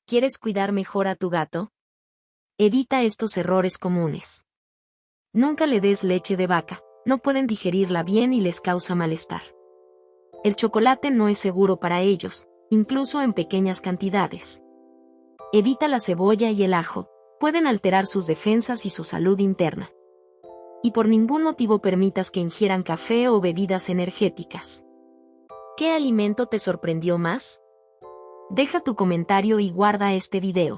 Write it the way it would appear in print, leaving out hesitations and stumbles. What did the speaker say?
¿Quieres cuidar mejor a tu gato? Evita estos errores comunes. Nunca le des leche de vaca, no pueden digerirla bien y les causa malestar. El chocolate no es seguro para ellos, incluso en pequeñas cantidades. Evita la cebolla y el ajo, pueden alterar sus defensas y su salud interna. Y por ningún motivo permitas que ingieran café o bebidas energéticas. ¿Qué alimento te sorprendió más? Deja tu comentario y guarda este video.